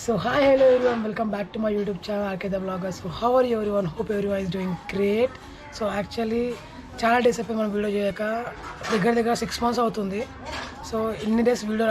So hi, hello everyone, welcome back to my YouTube channel RK the Vlogger. So how are you everyone? Hope everyone is doing great. So actually చాలా days అయిపోయి మనం video చేయక దగ్గర 6 months అవుతుంది. So ఇన్ని days video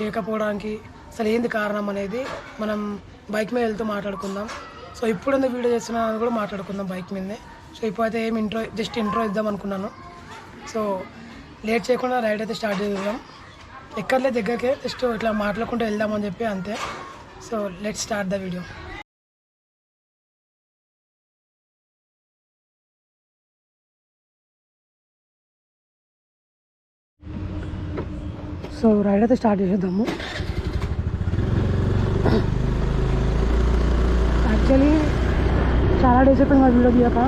చేయకపోవడానికి అసలు ఏంది కారణం అనేది మనం బైక్ మీద వెళ్తూ మాట్లాడుకుందాం. సో ఇప్పుడు ఎందుకు వీడియో చేస్తున్నా అని కూడా మాట్లాడుకుందాం బైక్ మీదనే. సో ఇప్పుడైతే ఏం జస్ట్ ఇంట్రో ఇద్దాం అనుకున్నాను. సో లేట్ చేయకుండా రైడ్ అయితే స్టార్ట్ చేద్దాం. ఎక్కర్లే దగ్గరకే జస్ట్ ఇట్లా మాట్లాడుకుంటూ వెళ్దామని చెప్పి అంతే. So let's start the video. So ride అయితే స్టార్ట్ చేసేద్దాము. యాక్చువల్లీ చాలా డేస్ అయిపోయింది మా వీడియో తీయక,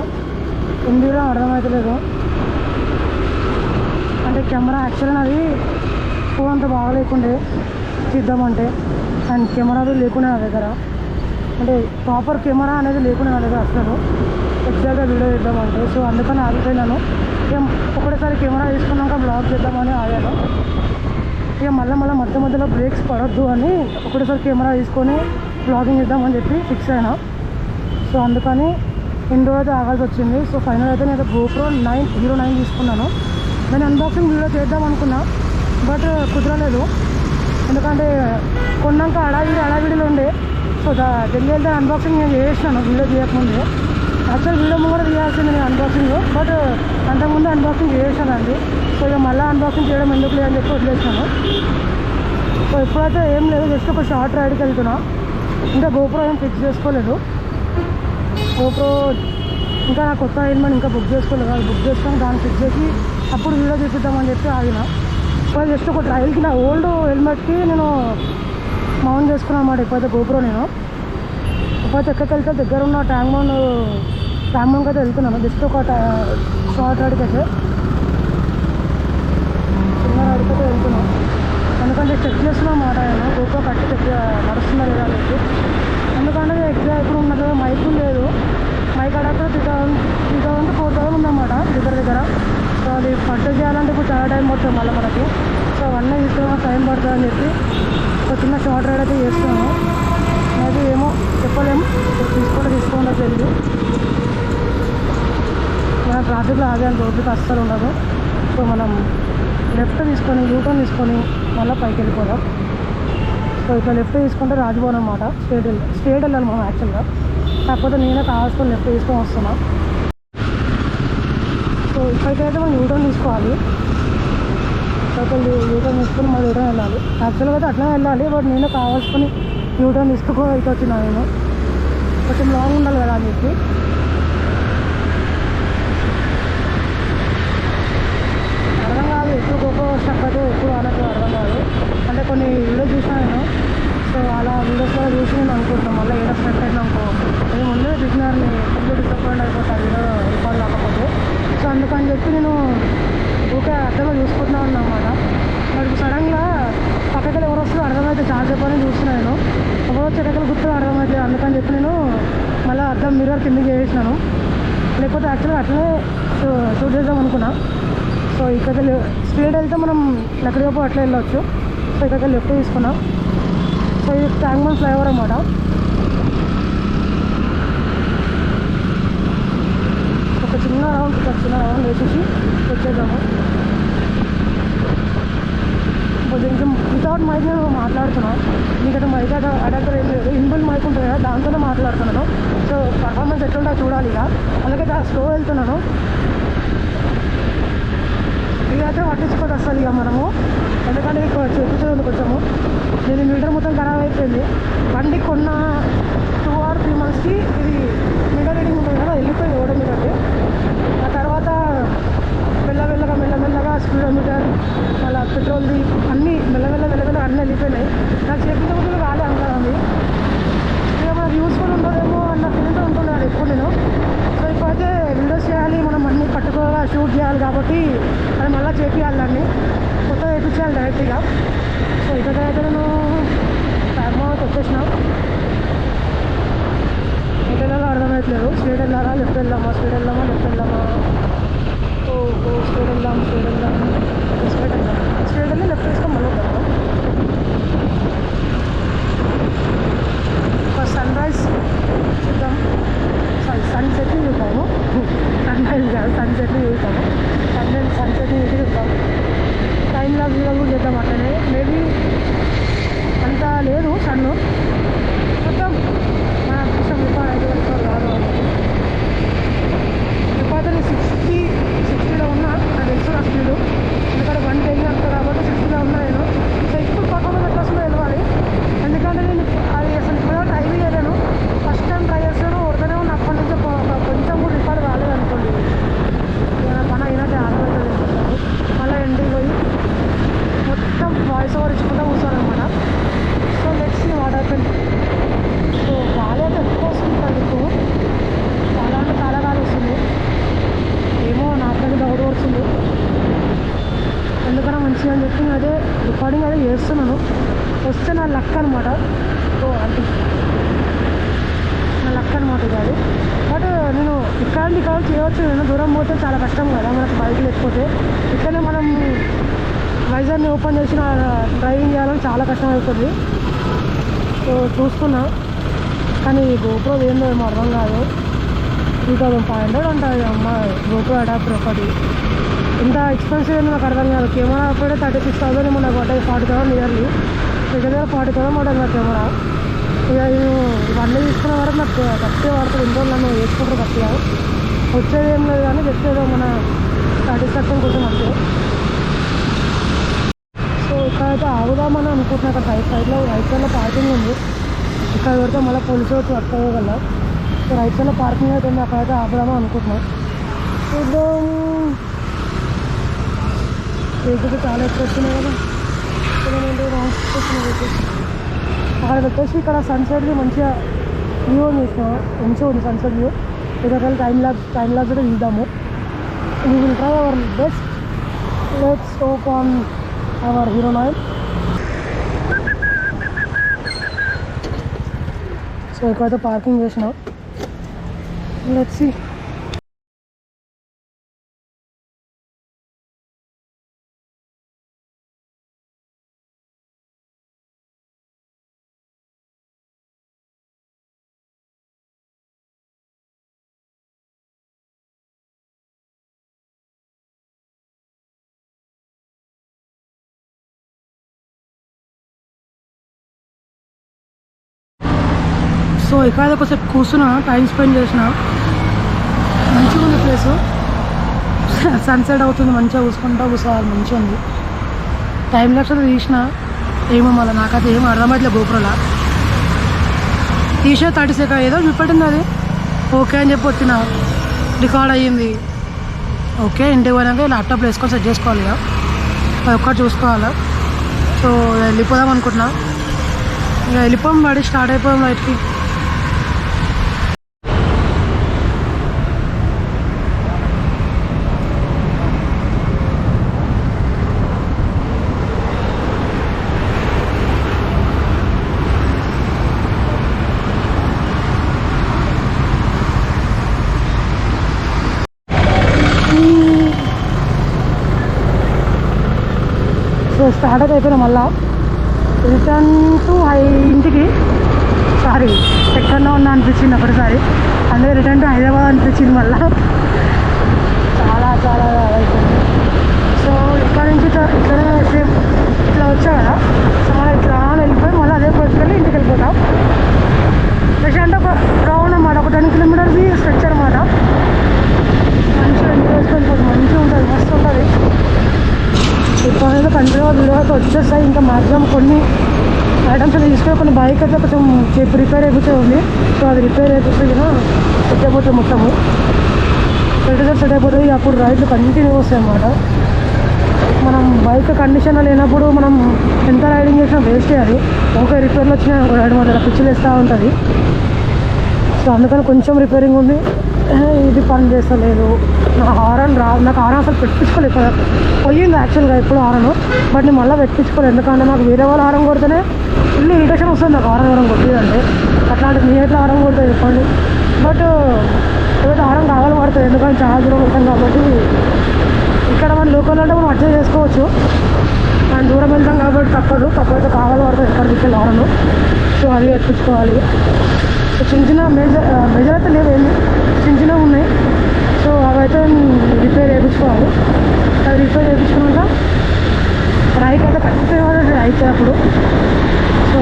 ఎందుకు కూడా అర్థమవుతలేదు. అంటే కెమెరా యాక్చువల్లీ నాది ఫోన్ అంత బాగా లేకుండే తీద్దామంటే, అండ్ కెమెరా లేకుండా నా దగ్గర, అంటే ప్రాపర్ కెమెరా అనేది లేకుండా నా దగ్గర అసలు ఎగ్జాక్ట్గా వీడియో తీద్దామంటే. సో అందుకని ఆగిపోయినాను. ఒకటేసారి కెమెరా తీసుకున్నాక బ్లాగ్ చేద్దామని ఆగాను. ఇక మధ్య మధ్యలో బ్రేక్స్ పడొద్దు అని ఒకటేసారి కెమెరా తీసుకొని బ్లాగింగ్ చేద్దామని చెప్పి ఫిక్స్ అయినా. సో అందుకని ఇన్ని రోజు ఆగాల్సి వచ్చింది. సో ఫైనల్ అయితే నేను GoPro 9 తీసుకున్నాను. నేను అన్బాక్సింగ్ వీడియో చేద్దాం అనుకున్నా, బట్ కుదరలేదు. ఎందుకంటే కొన్నాక అడావిడిలో ఉండే. సో ఢిల్లీ వెళ్తే అన్బాక్సింగ్ నేను చేసినాను వీడియో తీయకముందే. యాక్చువల్ వీడియో కూడా తీయాల్సింది నేను అన్బాక్సింగ్, బట్ అంతకుముందు అన్బాక్సింగ్ చేసానండి. సో ఇక మళ్ళీ అన్బాక్సింగ్ చేయడం ఎందుకు లేదని చెప్పి వదిలేసాను. సో ఇప్పుడైతే ఏం లేదు, జస్ట్ ఒక షార్ట్ రైడ్కి వెళ్తున్నా. ఇంకా GoPro ఏం ఫిక్స్ చేసుకోలేదు. GoPro ఇంకా నా కొత్త హెల్మెట్ ఇంకా బుక్ చేసుకోలేదు. బుక్ చేసుకొని దాన్ని ఫిక్స్ చేసి అప్పుడు వీడియో చూపిద్దామని చెప్పి ఆగిన. సో జస్ట్ ఒక ట్రయల్కి నా ఓల్డ్ హెల్మెట్కి నేను మౌంట్ చేసుకున్నాను అన్నమాట. ఎప్పుడైతే GoPro నేను ఎక్కడికి వెళ్తే దగ్గర ఉన్న ట్యాంక్ బండ్కి అయితే వెళ్తున్నాను. జస్ట్ ఒక షార్ట్ రైడ్కి అయితే, చిన్న రైడ్కి అయితే వెళ్తున్నాను. ఎందుకంటే చెక్ చేస్తున్నాం అన్నమాట. నేను GoPro కట్టి చెక్ నడుస్తున్నా లేదా అనేది. ఎందుకంటే ఎగ్జాక్ట్ ఇప్పుడు ఉన్నది మైక్ లేదు. మైక్ అడాప్టర్ 3000 to 4000 ఉందన్నమాట దగ్గర. సో అది పర్చేజ్ చేయాలంటే ఇప్పుడు చాలా టైం పడుతుంది మళ్ళీ మనకి. సో అవన్నీ తీసుకున్నా టైం పడుతుంది అని చెప్పి ఒక చిన్న షార్ట్ రైడ్ అయితే చేస్తున్నాను. అది ఏమో చెప్పలేము, తీసుకోండి తెలియదు. మనం ట్రాఫిక్లో ఆగాను, రోడ్డుకి అస్సలు ఉండదు. సో మనం లెఫ్ట్ తీసుకొని యూటర్న్ తీసుకొని మళ్ళీ పైకి వెళ్ళిపోదాం. సో ఇట్లా లెఫ్ట్ తీసుకుంటే రాజ్భవన్ అనమాట. స్ట్రేట్ వెళ్ళాలి మనం యాక్చువల్గా, కాకపోతే నేనే కావాల్సుకొని లెఫ్ట్ తీసుకొని వస్తున్నా. సో ఇప్పటికైతే మనం యూటర్న్ తీసుకోవాలి. యూటర్న్ తీసుకొని మళ్ళీ యూటర్న్ వెళ్ళాలి. యాక్చువల్గా అయితే అట్లా వెళ్ళాలి, బట్ నేనే కావాల్సుకొని యూటర్న్ తీసుకుని అయితే వచ్చినా. నేను కొంచెం లాంగ్ ఉండాలి కదా అని చెప్పి. అర్థం కాదు ఎక్కువ GoPro స్టక్ అయితే ఎక్కువ నాకు అర్థం కాదు. అంటే కొన్ని వీడియో చూసినా నేను. సో అలా వీడియోస్ కూడా చూసి నేను అనుకుంటున్నాను మళ్ళీ ఏదో స్టక్ అయినా అనుకో, నేను ముందే చూసినారని ఫుల్ డిసప్పాయింట్ అయిపోతాను వీడియో రికార్డ్ కాకపోతే. సో అందుకని చెప్పి నేను ఊకే అర్థంగా చూసుకుంటున్నాను అన్నమాట. నాకు సడన్గా పక్కకి ఎవరు వస్తుందో అర్థమైతే చాలా చెప్పని చూస్తున్నాను నేను. ఎవరో చెక్కలు గుర్తుగా అర్థమైతే, అందుకని చెప్పి నేను మళ్ళీ అర్థం మిర్రర్ కిందకి చేసినాను. లేకపోతే యాక్చువల్గా అట్లనే షూట్ చేద్దాం అనుకున్నా. సో ఇక్కడ స్ట్రీట్ వెళ్తే మనం ఎక్కడికో అట్లా వెళ్ళవచ్చు. సో ఇక్కడ లెఫ్ట్ తీసుకున్నాం. సో ఇది ట్యాంక్ బండ్ ఫ్లైఓవర్ అన్నమాట. ఒక చిన్న రౌండ్ వేసేసి వచ్చేద్దాము. కొంచెం వితౌట్ మైక్ నేను మాట్లాడుతున్నాను. మీకైతే మైక్ అడాప్టర్ ఏం లేదు, ఇన్బుల్ మైక్ ఉంటుంది కదా, దాంతోనే మాట్లాడుతున్నాను. సో పర్ఫార్మెన్స్ ఎట్లుంటో చూడాలి. ఇక అందుకే చాలా స్లో వెళ్తున్నాను. ఇదైతే పట్టించుకోదు అసలు ఇక మనము, ఎందుకంటే చూపించదు కొంచెము. నేను మీటర్ మొత్తం ఖరాబ్ అయిపోయింది. బండి కొన్న 2 or 3 monthsకి ఇది మీటర్ రీడింగ్ ఉంటుంది కదా, వెళ్ళిపోయింది ఓడోమీటర్కి. ఆ తర్వాత మెల్లగా స్పీడోమీటర్ మళ్ళీ పెట్రోల్ది అన్నీ మెల్లమెల్ల అన్నీ వెళ్ళిపోయినాయి. నాకు చేపించకుండా రాలే అనుకున్నాను. ఇక మనకు యూస్ కూడా ఉండదేమో అన్న ఫీలింగ్తో ఉంటున్నాను ఎప్పుడు నేను. సో ఇప్పుడైతే వీడియోస్ చేయాలి, మనం అన్నీ పట్టుకోగా షూట్ చేయాలి కాబట్టి అది మళ్ళీ చేపించాలి, కొత్తగా చేయించాలి డైరెక్ట్గా. సో ఇక్కడైతే నేను ట్యాంక్ వచ్చేసిన. ఎటు వెళ్ళాలో అర్థమవుతలేదు. స్ట్రేట్ వెళ్ళాలా, లెఫ్ట్ వెళ్దామా, స్ట్రేట్ వెళ్దామా, లెఫ్ట్ వెళ్దామా, స్ట్రేట్ వెళ్దాం. స్ట్రేట్ వెళ్ళి లెఫ్ట్ వేసుకొని మళ్ళీ వద్దాం. లేదు సన్ను మొత్తం మన కోసం రికార్డ్ 5 కాదు రికార్డ్ 60లో ఉన్నా నాకు తెలుసు నా స్పీడు ఎందుకంటే 110 అంతా కాబట్టి 60లో ఉన్నా నేను సో ఇప్పుడు పర్ఫార్మెన్స్ ఎట్లా వస్తుందో తెలియాలి ఎందుకంటే నేను అది అసలు ఇప్పుడు ట్రై చేయలేను ఫస్ట్ టైం ట్రై చేస్తాను ఉడకనే ఉన్న అప్పటి నుంచి కొంచెం కూడా రికార్డు రాలేదనుకోండి మన అయినట్టు ఆడవుతుంది మళ్ళీ ఇంటికి పోయి మొత్తం వాయిస్ ఓవర్ ఇచ్చుకుంటూ కూర్చోాలన్నమాట so let's see what happen so గాలి అయితే ఎక్కువ వస్తుంది కడుపు చాలా అంటే చాలా గాలి వస్తుంది ఏమో నాకైతే డౌట్ వస్తుంది ఎందుకన్నా మంచిగా అని చెప్పి అదే రికార్డింగ్ అదే చేస్తున్నాను వస్తే నా లక్ అనమాట సో అంటే నా లక్ అనమాట కాదు బట్ నేను ఇక్కడ చేయవచ్చు నేను దూరం పోతే చాలా కష్టం కదా మనకు బైక్ లేకపోతే ఇక్కడనే మనం వైజాగ్ని ఓపెన్ చేసిన డ్రైవింగ్ చేయాలని చాలా కష్టం అవుతుంది సో చూస్తున్నా కానీ గోప్రో ఏందో ఏమో అర్థం కాదు 2500 ఉంటుంది అమ్మ గోప్రో అడాప్టర్ ఒకటి ఇంత ఎక్స్పెన్సివ్ ఏందో నాకు అర్థం కాదు కెమెరా కూడా 36,000 ఏమో నాకు పడ్డాయి 40,000 ఇయర్లీ దగ్గర 40,000 పడ్డది నా కెమెరా ఇక నేను ఇవన్నీ తీసుకున్న వరకు నాకు కరెక్ట్గా పడుతుంది ఇంట్లో నన్ను వేసుకుంటారు కరెక్ట్గా వచ్చేది ఏం లేదు కానీ జస్ట్ ఏదో మన సాటిస్ఫాక్షన్ కోసం అంతే సో ఇక్కడైతే ఆగుదామని అనుకుంటున్నా అక్కడ రైట్ సైడ్లో పార్కింగ్ ఉంది ఇక్కడ పెడితే మళ్ళీ పోలీసు వచ్చి పట్టుకోగల సో రైట్ సైడ్లో పార్కింగ్ అయితే ఉంది అక్కడైతే ఆగుదామని అనుకుంటున్నా చూద్దాం వెహికల్స్ చాలా ఎక్కువ వస్తున్నాయి కదా అక్కడ పెట్టేసి ఇక్కడ సన్సెట్కి మంచిగా వ్యూ చూసిన మంచిగా ఉంది సన్సెట్ వ్యూ ఇక్కడ టైం ల్యాబ్స్ కూడా తీద్దాము we will try our best let's stop on our hero 9 so ఇక్కడైతే పార్కింగ్ చేసినాం లెట్స్ సీ సో ఇక్కడ ఒకసేపు కూర్చున్నా టైం స్పెండ్ చేసిన మంచిగా ఉంది ప్లేస్ సన్సెట్ అవుతుంది మంచిగా కూర్చోవాలి మంచిగా ఉంది టైం లక్షలు తీసిన ఏమో మళ్ళీ నాకైతే ఏమో అర్థమవుతలేదు గోపురంలో తీసే 30 సెకండ్ ఏదో చూపెట్టింది అది ఓకే అని చెప్పి వచ్చిన రికార్డ్ అయ్యింది ఓకే ఇంటికి పోయినాక ల్యాప్టాప్ వేసుకొని సెట్ చేసుకోవాలి ఇక అది ఒక్కటి చూసుకోవాలి సో వెళ్ళిపోదాం అనుకుంటున్నా ఇక వెళ్ళిపోయాం బడి స్టార్ట్ అయిపోయాం లైట్కి సో స్టార్ట్ అయిపోయినా మళ్ళా రిటర్న్ టు ఇంటికి సారీ ఎక్కడో ఉన్నా అనిపించింది ఒకటిసారి అందుకే రిటర్న్ టు హైదరాబాద్ అనిపించింది మళ్ళీ చాలా చాలా అయిపోయింది సో ఇక్కడ నుంచి ఇట్లా సేమ్ ఇట్లా వచ్చా కదా సో మళ్ళీ ఇట్లా వెళ్ళిపోయి మళ్ళీ అదే వచ్చి ఇంటికి వెళ్ళిపోతాం అంటే ఒక రౌండ్ అనమాట ఒక 10 కిలోమీటర్ది స్ట్రెచ్ అనమాట మంచిగా ఇంటికి వెళ్ళిపోతుంది మంచిగా ఉంటుంది మస్తు ఉంటుంది ఇప్పుడు అనేది కంటిన్యూగా వీడియో అయితే వచ్చేస్తాయి ఇంకా మ్యాక్సిమం కొన్ని ఐటమ్స్ అయితే తీసుకొని కొన్ని బైక్ అయితే కొంచెం రిపేర్ అయిపోతే ఉంది సో అది రిపేర్ అయిపోతే కదా సెట్ అయిపోతుంది మొత్తము సెట్ అయిపోతుంది అప్పుడు రైడ్లు కంటిన్యూ వస్తాయి అన్నమాట మనం బైక్ కండిషన్లో లేనప్పుడు మనం ఎంత రైడింగ్ చేసినా వేస్టే అది ఓకే రిపేర్లు వచ్చినా రైడ్ మాట పిచ్చిలు వేస్తూ ఉంటుంది సో అందుకని కొంచెం రిపేరింగ్ ఉంది ఇది పని చేస్తలేదు నాకు హారన్ నాకు హారన్ అసలు పెట్టించుకోలేదు కదా పోయింది యాక్చువల్గా ఎప్పుడు హారను బట్ నేను మళ్ళీ పెట్టించుకోలేదు ఎందుకంటే నాకు వేరే వాళ్ళ హారం కొడితేనే ఫుల్ ఇరిటేషన్ వస్తుంది నాకు హారం ఎవరం కొట్టిందంటే అట్లాంటి మీ ఎట్లా హారం కొడుతుంది చెప్పండి బట్ ఏదైతే హారం కావాలి పడుతుంది ఎందుకంటే చాలా దూరం ఉంటాం కాబట్టి ఇక్కడ మన లోకల్ అంటే మనం అడ్జస్ట్ చేసుకోవచ్చు మనం దూరం వెళ్తాం కాబట్టి తప్పదు కాకపోతే కావాలి పడుతుంది ఎక్కడ తీసుకెళ్ళి హారను సో అది పెట్టించుకోవాలి సో చిన్న మేజర్ అయితే లేవు ఏమి చిన్న ఉన్నాయి సో అవైతే రిపేర్ చేయించుకోవాలి అది రిపేర్ చేయించుకున్నాక రైట్ అయితే ఖచ్చితంగా రైట్ అప్పుడు సో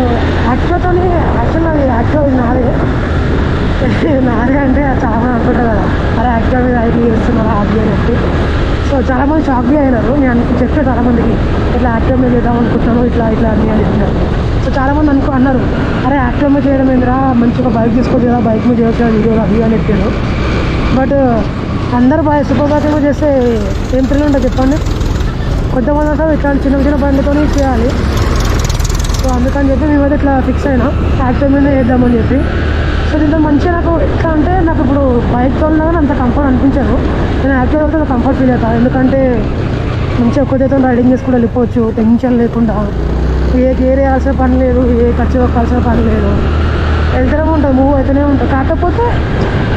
ఆ చాలామంది షాక్ అయినారు. నేను చెప్పే చాలామందికి ఇట్లా యాక్టివ్ చేద్దాం అనుకుంటున్నాను ఇట్లా ఇట్లా అని చెప్పినారు. సో చాలామంది అన్నారు, అరే యాక్టివ్ చేయడం ఏందిరా, మంచిగా బైక్ తీసుకోవచ్చు కదా, బైక్ మీద చేయొచ్చు వీడియోలు అవి అని చెప్పారు. బట్ అందరు బాగా సూపర్ బైక్ మీద చేస్తే ఏం థ్రిల్ ఉంటుంది చెప్పండి. కొంతమంది అంటే ఇట్లాంటి చిన్న చిన్న బండితో చేయాలి. సో అందుకని చెప్పి మేమైతే ఇట్లా ఫిక్స్ అయినా యాక్టివ్ మీద చేద్దామని చెప్పి. సో దీంతో మంచిగా నాకు ఎట్లా అంటే నాకు ఇప్పుడు బైక్ తోలినా కానీ అంత కంఫర్ట్ అనిపించదు. నేను యాక్టివ్ అయితే కంఫర్ట్ ఫీల్ అవుతాను. ఎందుకంటే మంచిగా ఒక్కరితో రైడింగ్ చేసుకుంటూ వెళ్ళిపోవచ్చు, టెన్షన్ లేకుండా, ఏ గేర్ వేయాల్సిన పని లేదు, ఏ ఖర్చు పెట్టాల్సిన పని లేదు, వెళ్తూనే ఉంటుంది, మూవ్ అవుతూనే ఉంటుంది. కాకపోతే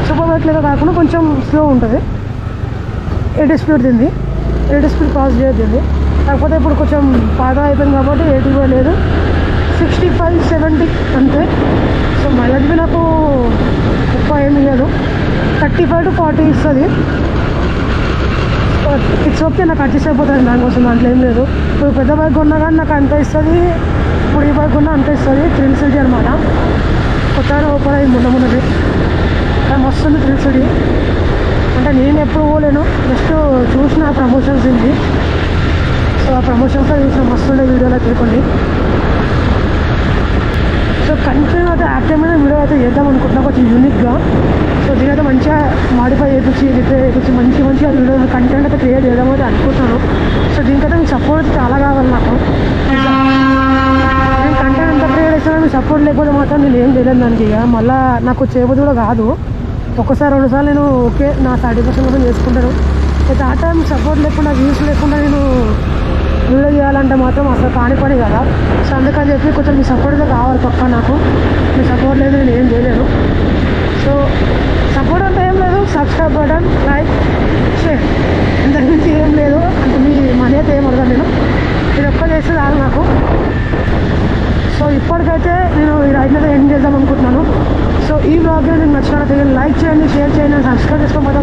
సూపర్ బైక్ లాగా కాకుండా కొంచెం స్లో ఉంటుంది. 80 స్పీడ్ తింది, 80 స్పీడ్ క్రాస్ చేయొద్దు. కాకపోతే ఇప్పుడు కొంచెం పాత అయిపోయింది కాబట్టి 80 లేదు, 65, 70 అంతే. సో మైలేజ్ నాకు ఎక్కువ ఏమి ఇవ్వదు, 35 to 40 ఇస్తుంది. ఇట్స్ ఓకే, నాకు అడ్జస్ట్ అయిపోతుంది దానికోసం, దాంట్లో ఏం లేదు. ఇప్పుడు పెద్ద బైక్ కొన్నా కానీ నాకు అంత ఇస్తుంది, ఇప్పుడు ఈ బైక్ కొన్నా అంత ఇస్తుంది. థ్రిల్ సిటీ అనమాట, కొత్తగా ఓపెన్ అయ్యింది మొన్నది. కానీ మస్తు ఉంది థ్రిల్ సిటీ. అంటే నేను ఎప్పుడు పోలేను, జస్ట్ చూసిన ప్రమోషన్స్ ఉంది. సో ఆ ప్రమోషన్స్లో చూసిన మస్తు ఉండే వీడియోలో తీసుకోండి. సో కంటిన్యూ అయితే యాక్టివ్ మీద వీడియో అయితే చేద్దాం అనుకుంటున్నా, కొంచెం యూనిక్గా. సో దీనైతే మంచిగా మాడిఫై చేయించి రిపేర్ చేయించి మంచిగా వీడియో కంటెంట్ అయితే క్రియేట్ చేద్దాం అయితే అనుకుంటున్నాను. సో దీనికైతే మీకు సపోర్ట్ అయితే చాలా కావాలి నాకు. నేను కంటెంట్ ఎంత క్రియేట్ చేసినా మీకు సపోర్ట్ లేకపోతే మాత్రం నేను ఏం చేయలేను దానికి. ఇక మళ్ళీ నాకు చేయబోదు కూడా కాదు. ఒకసారి 2 సార్లు నేను ఓకే నా 30% కూడా చేసుకుంటాను. అయితే ఆ టైం సపోర్ట్ లేకుండా వ్యూస్ లేకుండా నేను వీడియో చేయాలంటే మాత్రం అసలు కాని పని కదా. సో అందుకని చెప్పి కొంచెం మీ సపోర్ట్ అయితే కావాలి పక్క. నాకు మీ సపోర్ట్ లేదు నేను ఏం చేయలేను. సో సపోర్ట్ అంటే ఏం లేదు, సబ్స్క్రైబ్ బటన్, లైక్, షేర్, ఇంతకు మించి ఏం లేదు. అంటే మీ మనీ అయితే ఏం అడగను నేను, ఇది ఒక్క చేస్తే చాలు నాకు. సో ఇప్పటికైతే నేను ఈ రైడ్ మీద ఎండ్ చేద్దాం అనుకుంటున్నాను. సో ఈ బ్లాగ్ మీకు నచ్చినట్లయితే లైక్ చేయండి, షేర్ చేయండి, సబ్స్క్రైబ్ చేసుకోకపోతే